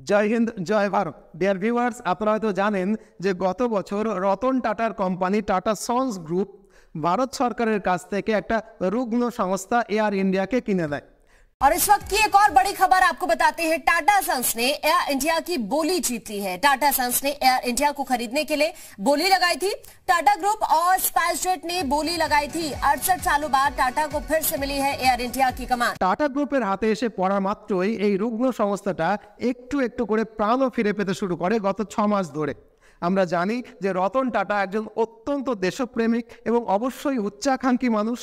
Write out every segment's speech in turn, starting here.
জয় হিন্দ, জয় Bharat. Dear viewers, আপনারা হয়তো জানেন যে গত বছর রতন টাটার company tata sons group Bharat সরকারের কাছ থেকে একটা রুগ্ন সংস্থা এয়ার ইন্ডিয়াকে কিনে দেয়। और इस वक्त की एक और बड़ी खबर आपको बताते हैं। टाटा सन्स ने एयर इंडिया की बोली जीती है। टाटा सन्स ने एयर इंडिया को खरीदने के लिए बोली लगाई थी। टाटा ग्रुप और स्पाइसजेट ने बोली लगाई थी। 68 सालों बाद टाटा को फिर से मिली है एयर इंडिया की कमान। টাটা গ্রুপের হাতে এসে পড়া মাত্রই এই রুগ্ন সংস্থাটা একটু একটু করে প্রাণও ফিরে পেতে শুরু করে গত 6 মাস ধরে। আমরা জানি যে রতন টাটা একজন অত্যন্ত দেশপ্রেমিক এবং অবশ্যই উচ্চাকাঙ্ক্ষী মানুষ।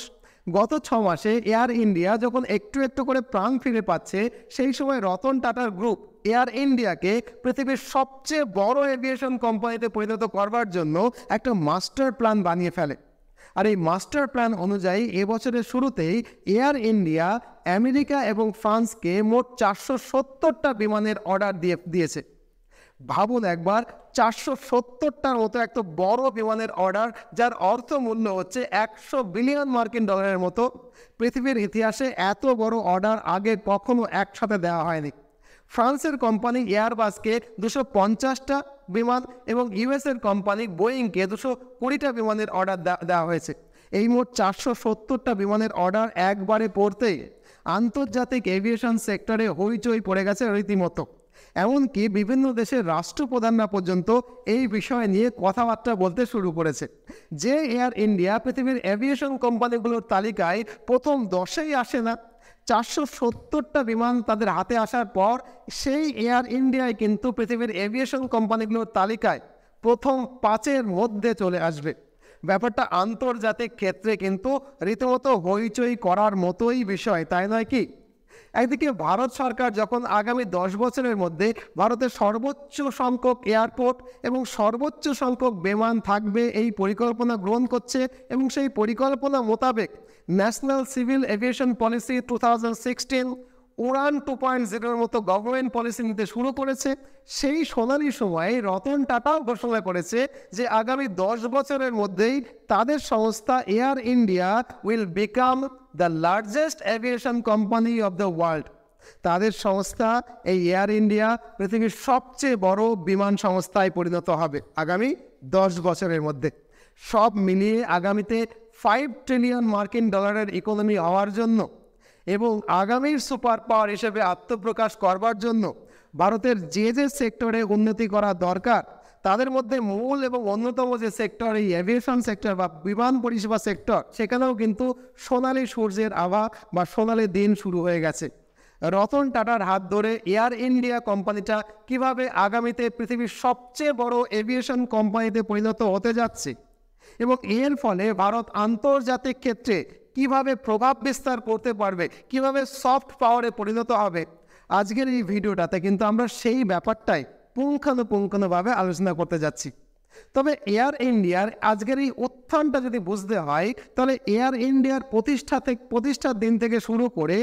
গত 6 মাসে এয়ার ইন্ডিয়া যখন একটু একটু করে প্রাণ ফিরে পাচ্ছে, সেই সময় রতন টাটার গ্রুপ এয়ার ইন্ডিয়াকে পৃথিবীর সবচেয়ে বড় এভিয়েশন কোম্পানিতে পরিণত করবার জন্য একটা মাস্টার প্ল্যান বানিয়ে ফেলে। আর এই মাস্টার প্ল্যান অনুযায়ী এবছরের শুরুতেই এয়ার ইন্ডিয়া আমেরিকা এবং ফ্রান্সকে মোট 470টা বিমানের অর্ডার দিয়েছে। ভাবুন একবার, 470টার মতো একটা বড় বিমানের অর্ডার, যার অর্থ মূল্য হচ্ছে 100 বিলিয়ন মার্কিন ডলারের মতো। পৃথিবীর ইতিহাসে এত বড় অর্ডার আগে কখনো একসাথে দেওয়া হয়নি। ফ্রান্সের কোম্পানি এয়ারবাসকে 250টা বিমান এবং ইউএসের কোম্পানি বোয়িংকে 220টা বিমানের অর্ডার দেওয়া হয়েছে। এই মোট 470টা বিমানের অর্ডার একবারে পড়তেই আন্তর্জাতিক এভিয়েশন সেক্টরে হইচই পড়ে গেছে রীতিমতো। এমনকি বিভিন্ন দেশের রাষ্ট্রপ্রধানরা পর্যন্ত এই বিষয় নিয়ে কথাবার্তা বলতে শুরু করেছে। যে এয়ার ইন্ডিয়া পৃথিবীর এভিয়েশন কোম্পানিগুলোর তালিকায় প্রথম 10এই আসে না, 470টা বিমান তাদের হাতে আসার পর সেই এয়ার ইন্ডিয়ায় কিন্তু পৃথিবীর এভিয়েশন কোম্পানিগুলোর তালিকায় প্রথম 5-এর মধ্যে চলে আসবে। ব্যাপারটা আন্তর্জাতিক ক্ষেত্রে কিন্তু রীতিমতো হইচই করার মতোই বিষয়, তাই নয় কি? একদিকে ভারত সরকার যখন আগামী 10 বছরের মধ্যে ভারতের সর্বোচ্চ সংখ্যক এয়ারপোর্ট এবং সর্বোচ্চ সংখ্যক বিমান থাকবে এই পরিকল্পনা গ্রহণ করছে, এবং সেই পরিকল্পনা মোতাবেক ন্যাশনাল সিভিল এভিয়েশন পলিসি 2016 উড়ান 2.0-এর মতো গভর্নমেন্ট পলিসি নিতে শুরু করেছে, সেই সোনালি সময়ে রতন টাটাও ঘোষণা করেছে যে আগামী 10 বছরের মধ্যেই তাদের সংস্থা air India will become the largest aviation company of the world. তাদের সংস্থা এই এয়ার ইন্ডিয়া পৃথিবীর সবচেয়ে বড় বিমান সংস্থায় পরিণত হবে আগামী 10 বছরের মধ্যে। সব মিলিয়ে আগামীতে 5 ট্রিলিয়ন মার্কিন ডলারের ইকোনমি হওয়ার জন্য এবং আগামীর সুপার পাওয়ার হিসেবে আত্মপ্রকাশ করবার জন্য ভারতের যে যে সেক্টরে উন্নতি করা দরকার, তাদের মধ্যে মূল এবং অন্যতম যে সেক্টর এই এভিয়েশন সেক্টর বা বিমান পরিষেবা সেক্টর, সেখানেও কিন্তু সোনালি সূর্যের আভা বা সোনালি দিন শুরু হয়ে গেছে। রতন টাটার হাত ধরে এয়ার ইন্ডিয়া কোম্পানিটা কিভাবে আগামীতে পৃথিবীর সবচেয়ে বড় এভিয়েশন কোম্পানিতে পরিণত হতে যাচ্ছে এবং এর ফলে ভারত আন্তর্জাতিক ক্ষেত্রে কিভাবে প্রভাব বিস্তার করতে পারবে, কিভাবে সফট পাওয়ারে পরিণত হবে, আজকের এই ভিডিওটাতে কিন্তু আমরা সেই ব্যাপারটাই পুঙ্খানুপুঙ্খানুভাবে আলোচনা করতে যাচ্ছি। তবে এয়ার ইন্ডিয়ার আজকের এই উত্থানটা যদি বুঝতে হয়, তাহলে এয়ার ইন্ডিয়ার প্রতিষ্ঠার দিন থেকে শুরু করে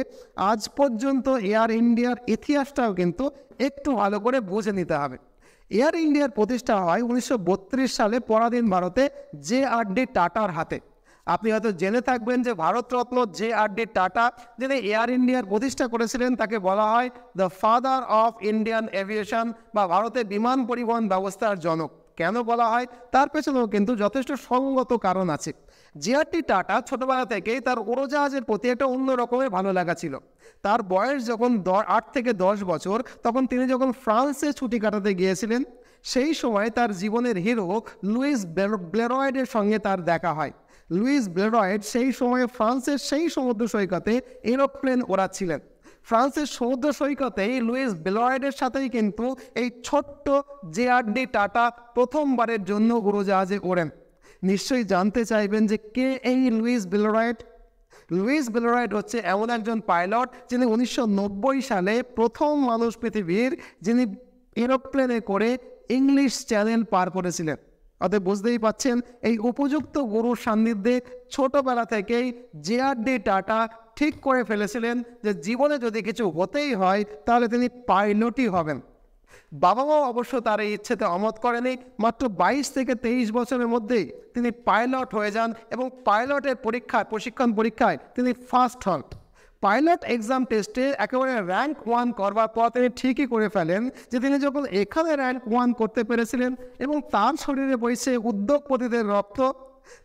আজ পর্যন্ত এয়ার ইন্ডিয়ার ইতিহাসটাও কিন্তু একটু ভালো করে বুঝে নিতে হবে। এয়ার ইন্ডিয়ার প্রতিষ্ঠা হয় 1932 সালে পরাধীন ভারতে JRD টাটার হাতে। আপনি হয়তো জেনে থাকবেন যে ভারতরত্ন JRD টাটা, যিনি এয়ার ইন্ডিয়ার প্রতিষ্ঠা করেছিলেন, তাকে বলা হয় the father of Indian aviation বা ভারতের বিমান পরিবহন ব্যবস্থার জনক। কেন বলা হয় তার পেছনেও কিন্তু যথেষ্ট সঙ্গত কারণ আছে। JRD টাটা ছোটবেলা থেকেই তার উড়োজাহাজের প্রতি একটা অন্য রকমের ভালো লাগা ছিল। তার বয়স যখন 8 থেকে 10 বছর, তখন তিনি যখন ফ্রান্সে ছুটি কাটাতে গিয়েছিলেন, সেই সময় তার জীবনের হিরো লুইস ব্লেরয়েডের সঙ্গে তার দেখা হয়। লুইস ব্লেরয়েড সেই সময় ফ্রান্সের সেই সমুদ্র সৈকতে এরোপ্লেন ওড়াচ্ছিলেন। ফ্রান্সের সমুদ্র সৈকতেই লুইস ব্লেরয়েডের সাথেই কিন্তু এই ছোট্ট JRD টাটা প্রথমবারের জন্য উড়োজাহাজে ওড়েন। নিশ্চয়ই জানতে চাইবেন যে কে এই লুইস ব্লেরয়েড? লুইস ব্লেরয়েড হচ্ছে এমন একজন পাইলট যিনি 1990 সালে প্রথম মানুষ পৃথিবীর, যিনি এরোপ্লেনে করে ইংলিশ চ্যানেল পার করেছিলেন। অতএব বুঝতেই পাচ্ছেন, এই উপযুক্ত গুরুর সান্নিধ্যে ছোটবেলা থেকেই JRD টাটা ঠিক করে ফেলেছিলেন যে জীবনে যদি কিছু হতেই হয় তাহলে তিনি পাইলটই হবেন। বাবা মাও অবশ্য তার এই ইচ্ছেতে অমত করেনি। মাত্র 22 থেকে 23 বছরের মধ্যেই তিনি পাইলট হয়ে যান এবং পাইলটের প্রশিক্ষণ পরীক্ষায় তিনি ফার্স্ট হন। পাইলট এক্সাম টেস্টে একেবারে র্যাঙ্ক 1 করবার পর তিনি ঠিকই করে ফেলেন যে তিনি যখন এখানে র্যাঙ্ক 1 করতে পেরেছিলেন এবং তার শরীরে বইছে উদ্যোগপতিদের রক্ত,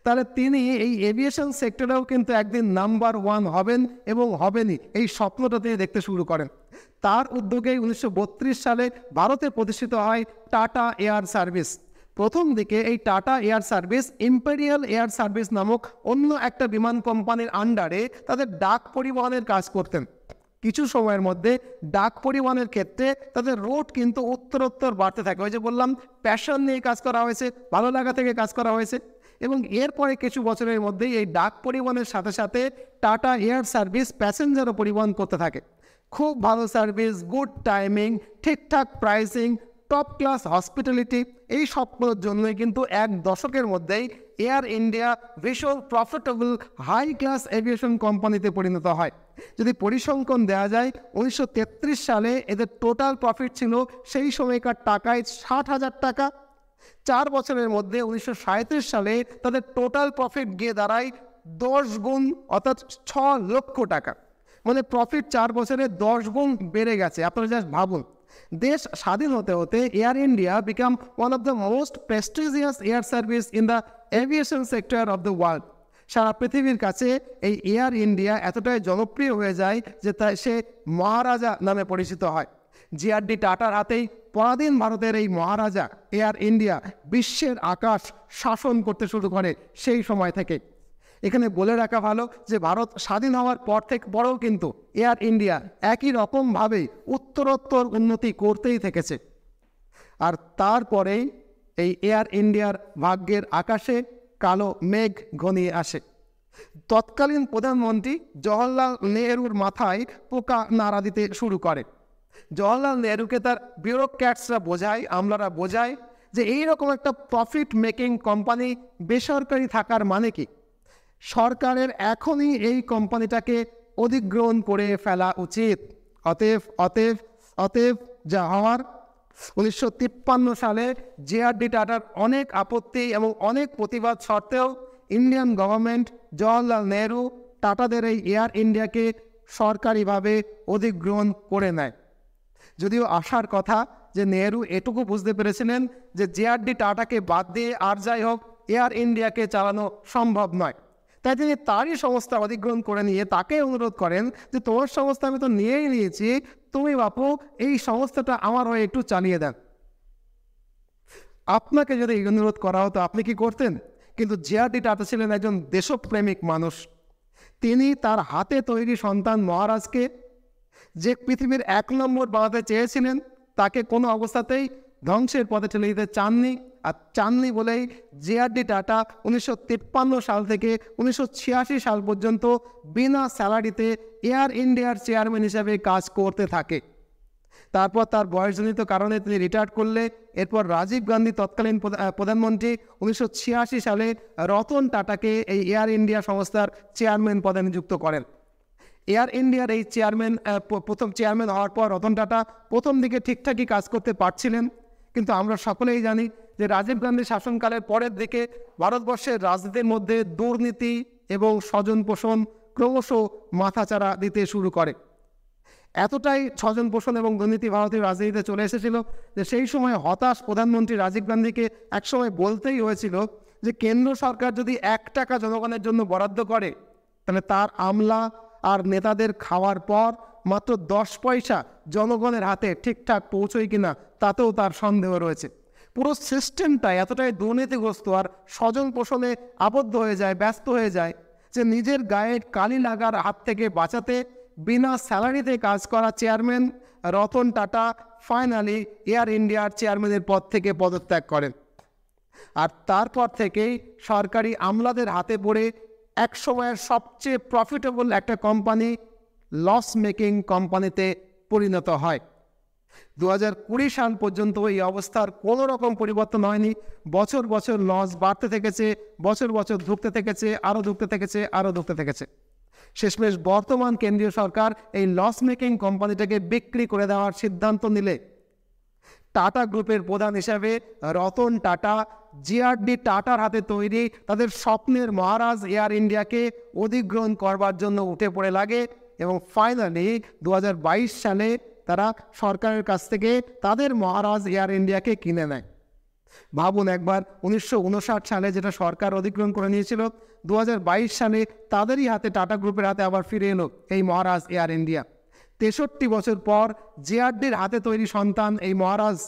তাহলে তিনি এই এভিয়েশন সেক্টরেও কিন্তু একদিন নাম্বার 1 হবেন এবং হবেনই, এই স্বপ্নটা তিনি দেখতে শুরু করেন। তার উদ্যোগেই 1932 সালে ভারতে প্রতিষ্ঠিত হয় টাটা এয়ার সার্ভিস। প্রথম দিকে এই tata air service imperial air service নামক অন্য একটা বিমান কোম্পানির আন্ডারে তাদের ডাক পরিবহনের কাজ করতেন। কিছু সময়ের মধ্যে ডাক পরিবহনের ক্ষেত্রে তাদের রুট কিন্তু উত্তরোত্তর বাড়তে থাকে। ওই যে বললাম, প্যাশন নিয়ে কাজ করা হয়েছে, ভালো লাগা থেকে কাজ করা হয়েছে, এবং এরপরে কিছু বছরের মধ্যেই এই ডাক পরিবহনের সাথে সাথে টাটা এয়ার সার্ভিস প্যাসেঞ্জারও পরিবহন করতে থাকে। খুব ভালো সার্ভিস, গুড টাইমিং, ঠিকঠাক প্রাইসিং, টপ ক্লাস হসপিটালিটি, এই সবগুলোর জন্যই কিন্তু এক দশকের মধ্যেই এয়ার ইন্ডিয়া ভীষণ প্রফিটেবল হাই ক্লাস এভিয়েশন কোম্পানিতে পরিণত হয়। যদি পরিসংখ্যান দেওয়া যায়, 1933 সালে এদের টোটাল প্রফিট ছিল সেই সময়কার টাকায় 60,000 টাকা। 4 বছরের মধ্যে 1937 সালে তাদের টোটাল প্রফিট গিয়ে দাঁড়ায় 10 গুণ, অর্থাৎ 6 লক্ষ টাকা। মানে প্রফিট 4 বছরে 10 গুণ বেড়ে গেছে। আপনারা জাস্ট ভাবুন, দেশ স্বাধীন হতে হতে Air India became one of the most prestigious air service in the aviation sector of the world. সারা পৃথিবীর কাছে এই এয়ার ইন্ডিয়া এতটাই জনপ্রিয় হয়ে যায় যে সে মহারাজা নামে পরিচিত হয়। জিআরডি টাটার হাতেই পরাধীন ভারতের এই মহারাজা এয়ার ইন্ডিয়া বিশ্বের আকাশ শাসন করতে শুরু করে সেই সময় থেকে। এখানে বলে রাখা ভালো যে ভারত স্বাধীন হওয়ার পর থেকে পরেও কিন্তু এয়ার ইন্ডিয়া একই রকমভাবে উত্তরোত্তর উন্নতি করতেই থেকেছে। আর তারপরেই এই এয়ার ইন্ডিয়ার ভাগ্যের আকাশে কালো মেঘ ঘনিয়ে আসে। তৎকালীন প্রধানমন্ত্রী জওহরলাল নেহরুর মাথায় পোকা নাড়া দিতে শুরু করে। জওহরলাল নেহরুকে তার ব্যুরোক্র্যাটসরা বোঝায়, আমলারা বোঝায় যে এইরকম একটা প্রফিট মেকিং কোম্পানি বেসরকারি থাকার মানে কি, সরকারের এখনই এই কোম্পানিটাকে অধিগ্রহণ করে ফেলা উচিত। অতএব যা হওয়ার। 1953 সালে জিআরডি টাটার অনেক আপত্তি এবং অনেক প্রতিবাদ সত্ত্বেও ইন্ডিয়ান গভর্নমেন্ট জওহরলাল নেহরু টাটাদের এই এয়ার ইন্ডিয়াকে সরকারিভাবে অধিগ্রহণ করে নেয়। যদিও আশার কথা যে নেহরু এটুকু বুঝতে পেরেছিলেন যে জিআরডি টাটাকে বাদ দিয়ে আর যাই হোক এয়ার ইন্ডিয়াকে চালানো সম্ভব নয়, তাই তিনি তারই সংস্থা অধিগ্রহণ করে নিয়ে তাকে অনুরোধ করেন যে তোমার সংস্থা আমি তো নিয়েই নিয়েছি, তুমি বাপু এই সংস্থাটা আমার হয়ে একটু চালিয়ে দেন। আপনাকে যদি এই অনুরোধ করা হতো আপনি কি করতেন? কিন্তু জিআরডি টাটা ছিলেন একজন দেশপ্রেমিক মানুষ। তিনি তার হাতে তৈরি সন্তান মহারাজকে, যে পৃথিবীর 1 নম্বর বানাতে চেয়েছিলেন, তাকে কোনো অবস্থাতেই ধ্বংসের পথে ঠেলে দিতে চাননি। আর চাননি বলেই জিআরডি টাটা 1953 সাল থেকে 1986 সাল পর্যন্ত বিনা স্যালারিতে এয়ার ইন্ডিয়ার চেয়ারম্যান হিসেবে কাজ করতে থাকে। তারপর তার বয়সজনিত কারণে তিনি রিটায়ার করলে এরপর রাজীব গান্ধী তৎকালীন প্রধানমন্ত্রী 1986 সালে রতন টাটাকে এই এয়ার ইন্ডিয়া সংস্থার চেয়ারম্যান পদে নিযুক্ত করেন। এয়ার ইন্ডিয়ার এই প্রথম চেয়ারম্যান হওয়ার পর রতন টাটা প্রথম দিকে ঠিকঠাকই কাজ করতে পারছিলেন, কিন্তু আমরা সকলেই জানি যে রাজীব গান্ধী শাসনকালের পরের দিকে ভারতবর্ষের রাজনীতির মধ্যে দুর্নীতি এবং স্বজন পোষণ ক্রমশ মাথাচাড়া দিতে শুরু করে। এতটাই স্বজন পোষণ এবং দুর্নীতি ভারতীয় রাজনীতিতে চলে এসেছিল যে সেই সময় হতাশ প্রধানমন্ত্রী রাজীব গান্ধীকে একসময় বলতেই হয়েছিল যে কেন্দ্র সরকার যদি 1 টাকা জনগণের জন্য বরাদ্দ করে তাহলে তার আমলা আর নেতাদের খাওয়ার পর মাত্র 10 পয়সা জনগণের হাতে ঠিকঠাক পৌঁছয় কিনা তাতেও তার সন্দেহ রয়েছে। পুরো সিস্টেমটা এতটাই দুর্নীতিগ্রস্ত আর স্বজন পোষণে আবদ্ধ হয়ে যায়, ব্যস্ত হয়ে যায় যে নিজের গায়ের কালি লাগার হাত থেকে বাঁচাতে বিনা স্যালারিতে কাজ করা chairman Ratan Tata finally air ইন্ডিয়ার চেয়ারম্যানের পদ থেকে পদত্যাগ করেন। আর তারপর থেকেই সরকারি আমলাদের হাতে পড়ে এক সময়ের সবচেয়ে প্রফিটেবল একটা কোম্পানি লস মেকিং কোম্পানিতে পরিণত হয়। 2020 সাল পর্যন্ত এই অবস্থার কোনো রকম পরিবর্তন হয়নি। বছর বছর লস বাড়তে থেকেছে, বছর বছর ধুঁকতে থেকেছে, আরও ধুঁকতে থেকেছে। শেষমেশ বর্তমান কেন্দ্রীয় সরকার এই লস মেকিং কোম্পানিটাকে বিক্রি করে দেওয়ার সিদ্ধান্ত নিলে টাটা গ্রুপের প্রধান হিসাবে রতন টাটা জিআরডি টাটার হাতে তৈরি, তাদের স্বপ্নের মহারাজ এয়ার ইন্ডিয়াকে অধিগ্রহণ করবার জন্য উঠে পড়ে লাগে এবং ফাইনালি 2022 সালে তারা সরকারের কাছ থেকে তাদের মহারাজ এয়ার ইন্ডিয়াকে কিনে নেয়। ভাবুন একবার, 1959 সালে যেটা সরকার অধিগ্রহণ করে নিয়েছিল, 2022 সালে তাদেরই হাতে, টাটা গ্রুপের হাতে আবার ফিরে এলো এই মহারাজ এয়ার ইন্ডিয়া। 63 বছর পর জেআরডির হাতে তৈরি সন্তান এই মহারাজ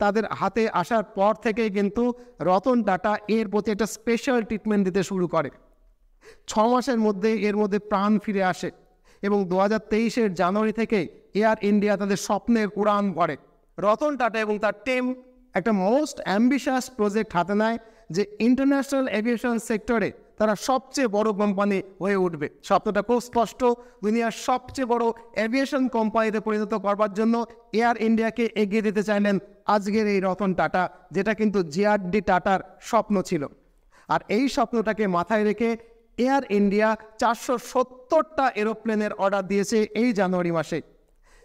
তাদের হাতে আসার পর থেকেই কিন্তু রতন টাটা এর প্রতি একটা স্পেশাল ট্রিটমেন্ট দিতে শুরু করে। 6 মাসের মধ্যে এর মধ্যে প্রাণ ফিরে আসে এবং 2023 জানুয়ারি থেকে এয়ার ইন্ডিয়া তাদের স্বপ্নের উড়ান ভরে। রতন টাটা এবং তার টিম একটা মোস্ট অ্যাম্বিশাস প্রজেক্ট হাতে নেয় যে ইন্টারন্যাশনাল এভিয়েশন সেক্টরে তারা সবচেয়ে বড় কোম্পানি হয়ে উঠবে। স্বপ্নটা খুব স্পষ্ট, দুনিয়ার সবচেয়ে বড় এভিয়েশন কোম্পানিতে পরিণত করবার জন্য এয়ার ইন্ডিয়াকে এগিয়ে দিতে চাইলেন আজকের এই রতন টাটা, যেটা কিন্তু জেআরডি টাটার স্বপ্ন ছিল। আর এই স্বপ্নটাকে মাথায় রেখে এয়ার ইন্ডিয়া 470টা এরোপ্লেনের অর্ডার দিয়েছে এই জানুয়ারি মাসে।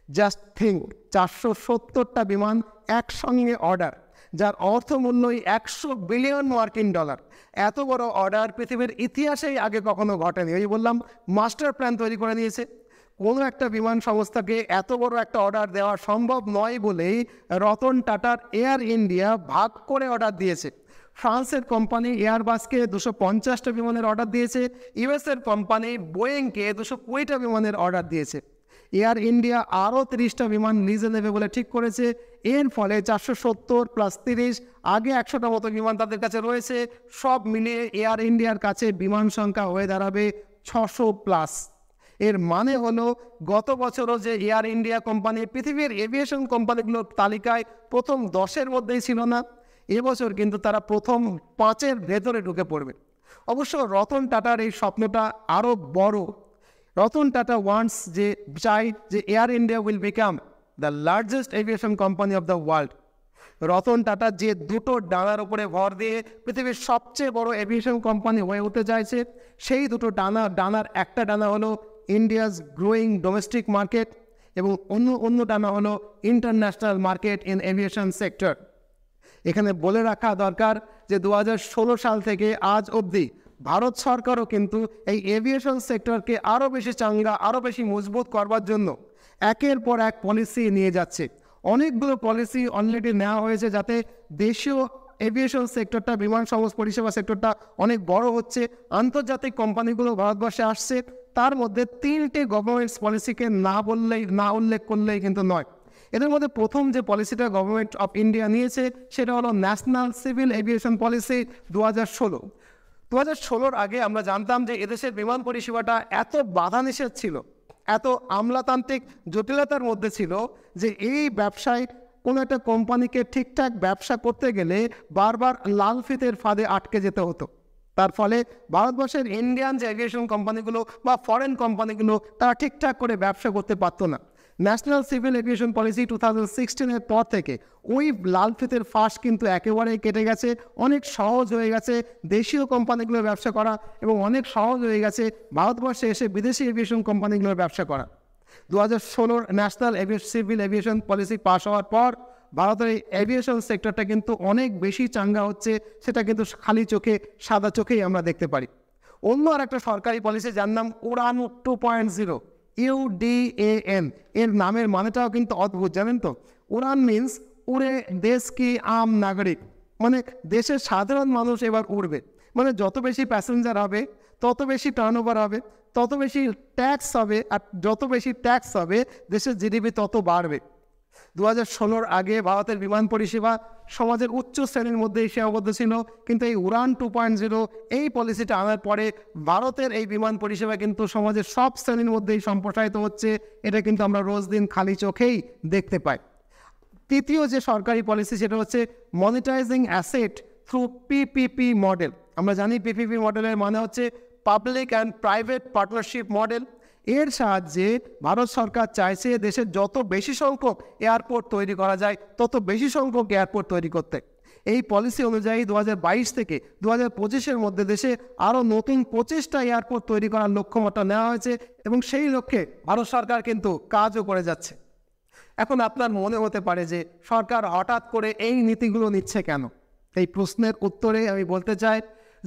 জাস্ট থিঙ্ক, 470টা বিমান একসঙ্গে অর্ডার, যার অর্থমূল্যই $100 বিলিয়ন। এত বড় অর্ডার পৃথিবীর ইতিহাসেই আগে কখনো ঘটেনি। ওই বললাম, মাস্টার প্ল্যান তৈরি করে নিয়েছে। কোনো একটা বিমান সংস্থাকে এত বড় একটা অর্ডার দেওয়া সম্ভব নয় বলেই রতন টাটার এয়ার ইন্ডিয়া ভাগ করে অর্ডার দিয়েছে। ফ্রান্সের কোম্পানি এয়ারবাসকে 250টা বিমানের অর্ডার দিয়েছে, ইউএসের কোম্পানি বোয়িংকে 220টা বিমানের অর্ডার দিয়েছে। এয়ার ইন্ডিয়া আরও 30টা বিমান লিজে নেবে বলে ঠিক করেছে। এর ফলে 470 প্লাস 30, আগে 100টা মতো বিমান তাদের কাছে রয়েছে। সব মিলিয়ে এয়ার ইন্ডিয়ার কাছে বিমান সংখ্যা হয়ে দাঁড়াবে 600 প্লাস। এর মানে হলো গত বছরও যে এয়ার ইন্ডিয়া কোম্পানি পৃথিবীর এভিয়েশন কোম্পানিগুলোর তালিকায় প্রথম 10-এর মধ্যেই ছিল না, এবছর কিন্তু তারা প্রথম 5-এর ভেতরে ঢুকে পড়বে। অবশ্য রতন টাটার এই স্বপ্নটা আরও বড়। রতন টাটা ওয়ান্টস যে চাই যে air India will become the largest aviation company of the world. Ratan Tata যে দুটো ডানার উপরে ভর দিয়ে পৃথিবীর সবচেয়ে বড় এভিয়েশন কোম্পানি হয়ে উঠতে চাইছে, সেই দুটো ডানার একটা ডানা হলো ইন্ডিয়াস গ্রোয়িং ডোমেস্টিক মার্কেট এবং অন্য ডানা হলো international market in aviation sector. এখানে বলে রাখা দরকার যে 2016 সাল থেকে আজ অবধি ভারত সরকারও কিন্তু এই এভিয়েশন সেক্টরকে আরও বেশি চাঙ্গা, আরও বেশি মজবুত করবার জন্য একের পর এক পলিসি নিয়ে যাচ্ছে। অনেকগুলো পলিসি অলরেডি নেওয়া হয়েছে যাতে দেশীয় এভিয়েশন সেক্টরটা, বিমান পরিষেবা সেক্টরটা অনেক বড় হচ্ছে। আন্তর্জাতিক কোম্পানিগুলো ভারতবর্ষে আসছে। তার মধ্যে 3টে গভর্নমেন্টস পলিসিকে না উল্লেখ করলেই কিন্তু নয়। এদের মধ্যে প্রথম যে পলিসিটা গভর্নমেন্ট অফ ইন্ডিয়া নিয়েছে সেটা হলো ন্যাশনাল সিভিল এভিয়েশন পলিসি 2016। 2016-র আগে আমরা জানতাম যে এদেশের বিমান পরিষেবাটা এত বাধা নিষেধ ছিল, এত আমলাতান্ত্রিক জটিলতার মধ্যে ছিল যে এই ব্যবসায় কোনো একটা কোম্পানিকে ঠিকঠাক ব্যবসা করতে গেলে বারবার লাল ফিতের ফাঁদে আটকে যেতে হতো। তার ফলে ভারতবর্ষের ইন্ডিয়ান যে এভিয়েশন কোম্পানিগুলো বা ফরেন কোম্পানিগুলো তারা ঠিকঠাক করে ব্যবসা করতে পারতো না। ন্যাশনাল সিভিল এভিয়েশন পলিসি 2016-এর পর থেকে ওই লাল ফিতের ফাঁস কিন্তু একেবারেই কেটে গেছে। অনেক সহজ হয়ে গেছে দেশীয় কোম্পানিগুলোর ব্যবসা করা এবং অনেক সহজ হয়ে গেছে ভারতবর্ষে এসে বিদেশি এভিয়েশন কোম্পানিগুলোর ব্যবসা করা। 2016 national civil aviation policy pass হওয়ার পর ভারতের এই এভিয়েশন সেক্টরটা কিন্তু অনেক বেশি চাঙ্গা হচ্ছে, সেটা কিন্তু খালি চোখে, সাদা চোখেই আমরা দেখতে পারি। অন্য আর একটা সরকারি পলিসি যার নাম উড়ান 2.0, UDAN, এর নামের মানেটাও কিন্তু অদ্ভুত, জানেন তো? উড়ান মিন্স উড়ে দেশ কি আম নাগরিক, মানে দেশের সাধারণ মানুষ এবার উড়বে। মানে যত বেশি প্যাসেঞ্জার হবে তত বেশি টার্নওভার হবে, তত বেশি ট্যাক্স হবে, আর যত বেশি ট্যাক্স হবে দেশের জিডিপি তত বাড়বে। 2016-র আগে ভারতের বিমান পরিষেবা সমাজের উচ্চ শ্রেণীর মধ্যেই সীমাবদ্ধ ছিল, কিন্তু এই উড়ান 2.0 এই পলিসিটা আনার পরে ভারতের এই বিমান পরিষেবা কিন্তু সমাজের সব শ্রেণীর মধ্যেই সম্প্রসারিত হচ্ছে। এটা কিন্তু আমরা রোজ দিন খালি চোখেই দেখতে পাই। তৃতীয় যে সরকারি পলিসি সেটা হচ্ছে monetising asset through PPP model. আমরা জানি পিপিপি মডেলের মানে হচ্ছে public and private partnership model. এর সাহায্যে ভারত সরকার চাইছে দেশের যত বেশি সংখ্যক এয়ারপোর্ট তৈরি করা যায় তত বেশি সংখ্যক এয়ারপোর্ট তৈরি করতে। এই পলিসি অনুযায়ী 2022 থেকে 2025-এর মধ্যে দেশে আরও নতুন 25টা এয়ারপোর্ট তৈরি করার লক্ষ্যমাত্রা নেওয়া হয়েছে এবং সেই লক্ষ্যে ভারত সরকার কিন্তু কাজও করে যাচ্ছে। এখন আপনার মনে হতে পারে যে সরকার হঠাৎ করে এই নীতিগুলো নিচ্ছে কেন? এই প্রশ্নের উত্তরে আমি বলতে চাই,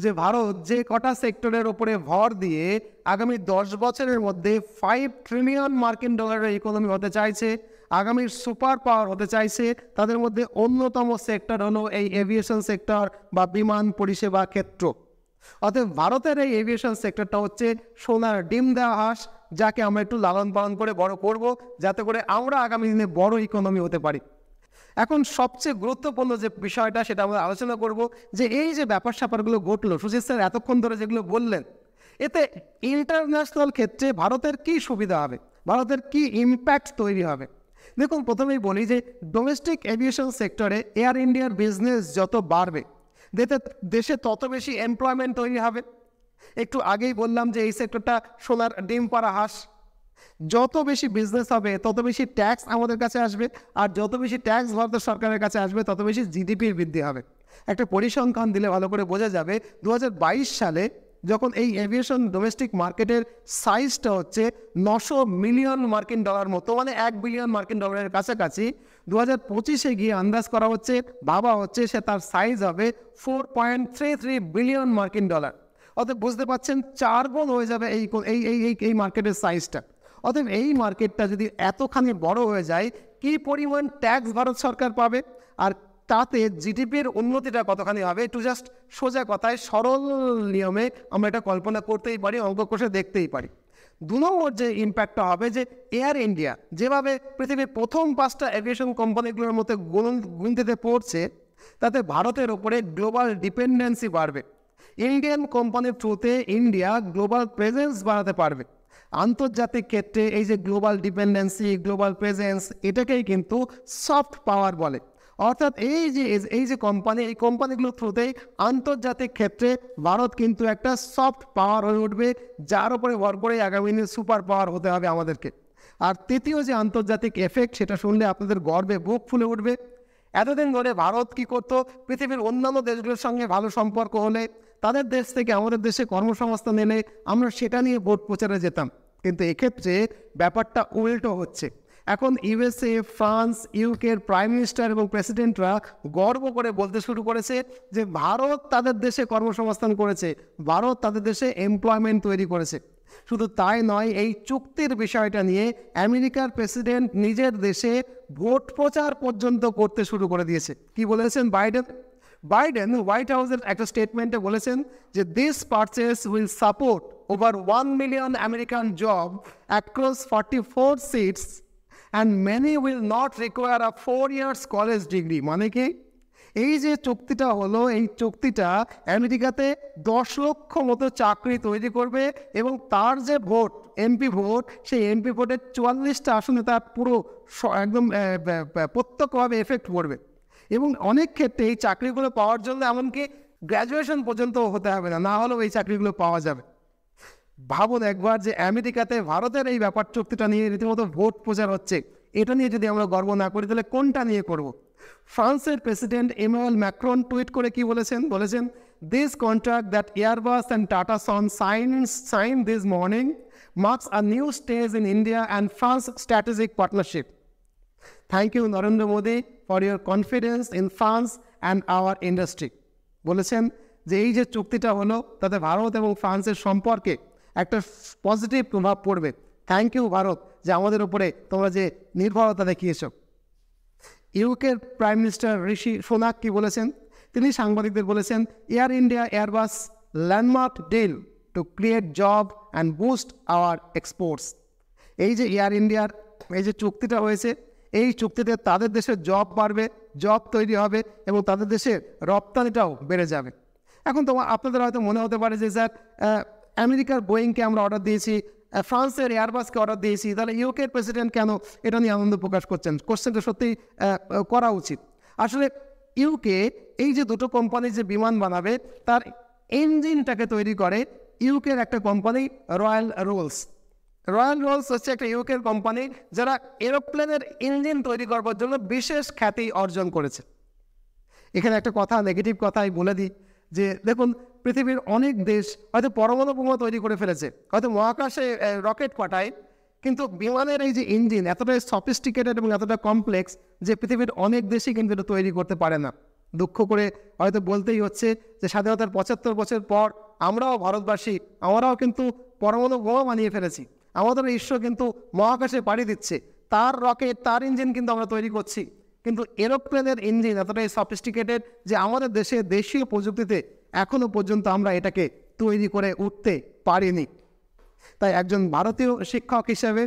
যে ভারত যে কটা সেক্টরের ওপরে ভর দিয়ে আগামী 10 বছরের মধ্যে $5 ট্রিলিয়ন মার্কিন ডলারের ইকোনমি হতে চাইছে, আগামীর সুপার পাওয়ার হতে চাইছে, তাদের মধ্যে অন্যতম সেক্টর হলো এই এভিয়েশন সেক্টর বা বিমান পরিষেবা ক্ষেত্র। অতএব ভারতের এই এভিয়েশন সেক্টরটা হচ্ছে সোনার ডিম দেওয়া হাঁস, যাকে আমরা একটু লালন পালন করে বড় করব, যাতে করে আমরা আগামী দিনে বড় ইকোনমি হতে পারি। এখন সবচেয়ে গুরুত্বপূর্ণ যে বিষয়টা সেটা আমরা আলোচনা করব, যে এই যে ব্যাপার স্যাপারগুলো ঘটলো, সুজিত স্যার এতক্ষণ ধরে যেগুলো বললেন, এতে ইন্টারন্যাশনাল ক্ষেত্রে ভারতের কি সুবিধা হবে, ভারতের কি ইম্প্যাক্ট তৈরি হবে। দেখুন, প্রথমেই বলি যে ডোমেস্টিক এভিয়েশন সেক্টরে এয়ার ইন্ডিয়ার বিজনেস যত বাড়বে, দেশে তত বেশি এমপ্লয়মেন্ট তৈরি হবে। একটু আগেই বললাম যে এই সেক্টরটা সোনার ডিম পাড়া হাঁস, যত বেশি বিজনেস হবে তত বেশি ট্যাক্স আমাদের কাছে আসবে, আর যত বেশি ট্যাক্স ভারতের সরকারের কাছে আসবে তত বেশি জিডিপির বৃদ্ধি হবে। একটা পরিসংখ্যান দিলে ভালো করে বোঝা যাবে, 2022 সালে যখন এই এভিয়েশন ডোমেস্টিক মার্কেটের সাইজটা হচ্ছে 900 মিলিয়ন মার্কিন ডলার মতো, মানে $1 বিলিয়ন মার্কিন ডলারের কাছাকাছি, 2025-এ গিয়ে আন্দাজ করা হচ্ছে, ভাবা হচ্ছে সে তার সাইজ হবে $4.33 বিলিয়ন মার্কিন ডলার। অতএব বুঝতে পারছেন 4 গুণ হয়ে যাবে এই মার্কেটের সাইজটা। অতএব এই মার্কেটটা যদি এতখানি বড় হয়ে যায়, কি পরিমাণ ট্যাক্স ভারত সরকার পাবে, আর তাতে জিডিপির উন্নতিটা কতখানি হবে, একটু জাস্ট সোজা কথায় সরল নিয়মে আমরা এটা কল্পনা করতেই পারি, অঙ্ক কষে দেখতেই পারি। 2 নম্বর যে ইম্প্যাক্টটা হবে, যে এয়ার ইন্ডিয়া যেভাবে পৃথিবীর প্রথম 5টা এভিয়েশন কোম্পানিগুলোর মধ্যে গুনতিতে পড়ছে, তাতে ভারতের ওপরে গ্লোবাল ডিপেন্ডেন্সি বাড়বে। ইন্ডিয়ান কোম্পানির থ্রুতে ইন্ডিয়া গ্লোবাল প্রেজেন্স বাড়াতে পারবে। আন্তর্জাতিক ক্ষেত্রে এই যে গ্লোবাল ডিপেন্ডেন্সি, গ্লোবাল প্রেজেন্স, এটাকেই কিন্তু সফট পাওয়ার বলে। অর্থাৎ এই যে কোম্পানি, এই কোম্পানিগুলোর থ্রুতেই আন্তর্জাতিক ক্ষেত্রে ভারত কিন্তু একটা সফট পাওয়ার হয়ে উঠবে, যার উপরে ভর করে আগামী দিনে সুপার পাওয়ার হতে হবে আমাদেরকে। আর তৃতীয় যে আন্তর্জাতিক এফেক্ট, সেটা শুনলে আপনাদের গর্বে বুক ফুলে উঠবে। এতদিন ধরে ভারত কি করতো, পৃথিবীর অন্যান্য দেশগুলোর সঙ্গে ভালো সম্পর্ক হলে, তাদের দেশ থেকে আমাদের দেশে কর্মসংস্থান এলে আমরা সেটা নিয়ে ভোট প্রচারে যেতাম। কিন্তু এক্ষেত্রে ব্যাপারটা উল্টো হচ্ছে। এখন ইউএসএ, ফ্রান্স, ইউকের প্রাইম মিনিস্টার এবং প্রেসিডেন্টরা গর্ব করে বলতে শুরু করেছে যে ভারত তাদের দেশে কর্মসংস্থান করেছে, ভারত তাদের দেশে এমপ্লয়মেন্ট তৈরি করেছে। শুধু তাই নয়, এই চুক্তির বিষয়টা নিয়ে আমেরিকার প্রেসিডেন্ট নিজের দেশে ভোট প্রচার পর্যন্ত করতে শুরু করে দিয়েছে। কি বলেছেন বাইডেন হোয়াইট হাউসের একটা স্টেটমেন্টে বলেছেন যে this purchase will support over 1 million American job across 44 seats and many will not require a 4 years college degree. মানে কি, এই যে চুক্তিটা হলো, এই চুক্তিটা আমেরিকাতে 10 লক্ষ মতো চাকরি তৈরি করবে, এবং তার যে ভোট, এমপি ভোট, সেই এমপি ভোটের 44টা আসনে তার পুরো একদম প্রত্যক্ষভাবে এফেক্ট পড়বে। এবং অনেক ক্ষেত্রে এই চাকরিগুলো পাওয়ার জন্য এমনকি গ্র্যাজুয়েশন পর্যন্ত হতে হবে না, না হলেও এই চাকরিগুলো পাওয়া যাবে। ভাবুন একবার যে আমেরিকাতে ভারতের এই ব্যাপার চুক্তিটা নিয়ে রীতিমতো ভোট প্রচার হচ্ছে, এটা নিয়ে যদি আমরা গর্ব না করি তাহলে কোনটা নিয়ে করব। ফ্রান্সের প্রেসিডেন্ট ইমানুয়েল ম্যাক্রন টুইট করে কি বলেছেন, this contract that Airbus and Tata son sign this morning marks a new stage in India and France strategic partnership. Thank you Narendra Modi for your confidence in France and our industry. বলেছেন যে এই যে চুক্তিটা হলো, তাতে ভারত এবং ফ্রান্সের সম্পর্কে একটা পজিটিভ প্রভাব পড়বে। থ্যাংক ইউ ভারত, যে আমাদের উপরে তোমরা যে নির্ভরতা দেখিয়েছ। ইউকের প্রাইম মিনিস্টার ঋষি সোনাক কি বলেছেন, তিনি সাংবাদিকদের বলেছেন, Air India Airbus landmark deal to create job and boost our exports. এই যে এয়ার ইন্ডিয়ার এই যে চুক্তিটা হয়েছে, এই চুক্তিতে তাদের দেশের জব বাড়বে, জব তৈরি হবে, এবং তাদের দেশের রপ্তানিটাও বেড়ে যাবে। এখন আপনাদের হয়তো মনে হতে পারে যে স্যার, আমেরিকার বোয়িংকে আমরা অর্ডার দিয়েছি, ফ্রান্সের এয়ারবাসকে অর্ডার দিয়েছি, তাহলে ইউকের প্রেসিডেন্ট কেন এটা নিয়ে আনন্দ প্রকাশ করছেন? কোশ্চেনটা সত্যিই করা উচিত। আসলে ইউকে এই যে দুটো কোম্পানি যে বিমান বানাবে, তার ইঞ্জিনটাকে তৈরি করে ইউকের একটা কোম্পানি রয়্যাল রোলস হচ্ছে একটা ইউকের কোম্পানি, যারা এরোপ্লেনের ইঞ্জিন তৈরি করবার জন্য বিশেষ খ্যাতি অর্জন করেছে। এখানে একটা কথা, নেগেটিভ কথাই বলে দিই, যে দেখুন পৃথিবীর অনেক দেশ হয়তো পরমাণু বোমা তৈরি করে ফেলেছে, হয়তো মহাকাশে রকেট পাঠায়, কিন্তু বিমানের এই যে ইঞ্জিন এতটাই সফিস্টিকেটেড এবং এতটা কমপ্লেক্স যে পৃথিবীর অনেক দেশই কিন্তু এটা তৈরি করতে পারে না। দুঃখ করে হয়তো বলতেই হচ্ছে যে স্বাধীনতার 75 বছর পর আমরাও ভারতবাসী, আমরাও কিন্তু পরমাণু বোমা বানিয়ে ফেলেছি। আমাদের ঈশ্বর কিন্তু মহাকাশে পাড়ি দিচ্ছে, তার রকেট, তার ইঞ্জিন কিন্তু আমরা তৈরি করছি। কিন্তু এরোপ্লেনের ইঞ্জিন এতটাই সফিস্টিকেটেড যে আমাদের দেশে দেশীয় প্রযুক্তিতে এখনও পর্যন্ত আমরা এটাকে তৈরি করে উঠতে পারিনি। তাই একজন ভারতীয় শিক্ষক হিসেবে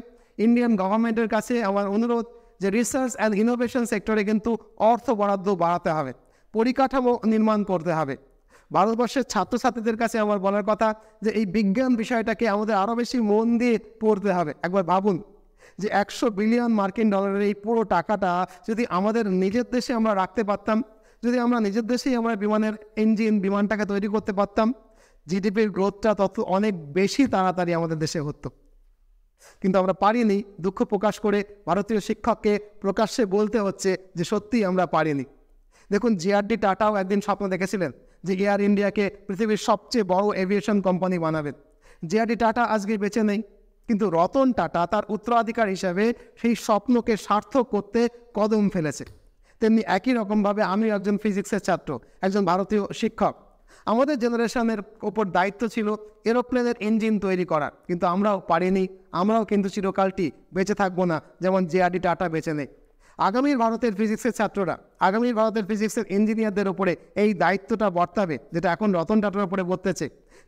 ইন্ডিয়ান গভর্নমেন্টের কাছে আমার অনুরোধ যে রিসার্চ অ্যান্ড ইনোভেশন সেক্টরে কিন্তু অর্থ বরাদ্দ বাড়াতে হবে, পরিকাঠামো নির্মাণ করতে হবে। ভারতবর্ষের ছাত্রছাত্রীদের কাছে আমার বলার কথা যে এই বিজ্ঞান বিষয়টাকে আমাদের আরও বেশি মন দিয়ে পড়তে হবে। একবার ভাবুন যে 100 বিলিয়ন মার্কিন ডলারের এই পুরো টাকাটা যদি আমাদের নিজের দেশে আমরা রাখতে পারতাম, যদি আমরা নিজের দেশেই আমরা বিমানের ইঞ্জিন, বিমানটাকে তৈরি করতে পারতাম, জিডিপির গ্রোথটা তত অনেক বেশি তাড়াতাড়ি আমাদের দেশে হতো। কিন্তু আমরা পারিনি। দুঃখ প্রকাশ করে ভারতীয় শিক্ষককে প্রকাশ্যে বলতে হচ্ছে যে সত্যিই আমরা পারিনি। দেখুন, JRD টাটাও একদিন স্বপ্ন দেখেছিলেন যে এয়ার ইন্ডিয়াকে পৃথিবীর সবচেয়ে বড় এভিয়েশন কোম্পানি বানাবেন। JRD টাটা আজকে বেঁচে নেই, কিন্তু রতন টাটা তার উত্তরাধিকার হিসাবে সেই স্বপ্নকে সার্থক করতে কদম ফেলেছে। তেমনি একই রকমভাবে আমি একজন ফিজিক্সের ছাত্র, একজন ভারতীয় শিক্ষক। আমাদের জেনারেশনের ওপর দায়িত্ব ছিল এরোপ্লেনের ইঞ্জিন তৈরি করার, কিন্তু আমরাও পারিনি। আমরাও কিন্তু চিরকালটি বেঁচে থাকবো না যেমন JRD টাটা বেঁচে নেই। আগামীর ভারতের ফিজিক্সের ছাত্ররা, আগামীর ভারতের ফিজিক্সের ইঞ্জিনিয়ারদের ওপরে এই দায়িত্বটা বর্তাবে যেটা এখন রতন টাটার উপরে বর্তেছে।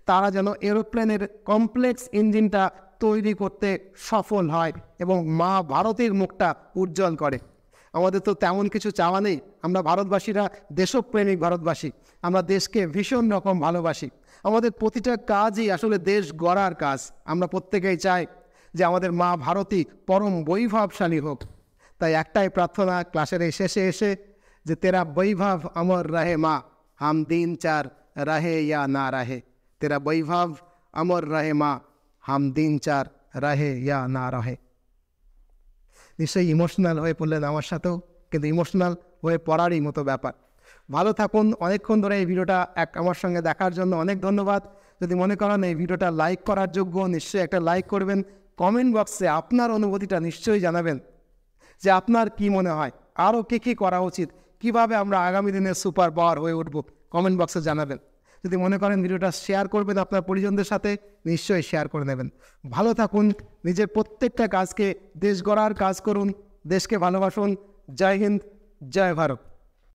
তারা যেন এরোপ্লেনের কমপ্লেক্স ইঞ্জিনটা তৈরি করতে সফল হয় এবং মা ভারতের মুখটা উজ্জ্বল করে। আমাদের তো তেমন কিছু চাওয়া নেই। আমরা ভারতবাসীরা দেশপ্রেমিক ভারতবাসী, আমরা দেশকে ভীষণ রকম ভালোবাসি। আমাদের প্রতিটা কাজই আসলে দেশ গড়ার কাজ। আমরা প্রত্যেকেই চাই যে আমাদের মা ভারতী পরম বৈভবশালী হোক। তাই একটাই প্রার্থনা ক্লাসের এই শেষে এসে যে তেরা বৈভব অমর রহে মা, হাম দিন চার রহে ইয়া না রহে। তেরা বৈভব অমর রহে মা, হাম দিন চার রহে ইয়া না রহে। নিশ্চয়ই ইমোশনাল হয়ে পড়লেন আমার সাথেও, কিন্তু ইমোশনাল হয়ে পড়ারই মতো ব্যাপার। ভালো থাকুন। অনেকক্ষণ ধরে এই ভিডিওটা আমার সঙ্গে দেখার জন্য অনেক ধন্যবাদ। যদি মনে করেন এই ভিডিওটা লাইক করার যোগ্য, নিশ্চয়ই একটা লাইক করবেন। কমেন্ট বক্সে আপনার অনুভূতিটা নিশ্চয়ই জানাবেন যে আপনার কি মনে হয় আরও কী করা উচিত, কিভাবে আমরা আগামী দিনে সুপার পাওয়ার হয়ে উঠব, কমেন্ট বক্সে জানাবেন। যদি মনে করেন ভিডিওটা শেয়ার করবেন আপনার পরিজনদের সাথে, নিশ্চয়ই শেয়ার করে নেবেন। ভালো থাকুন। নিজের প্রত্যেকটা কাজকে দেশ গড়ার কাজ করুন, দেশকে ভালোবাসুন। জয় হিন্দ, জয় ভারত।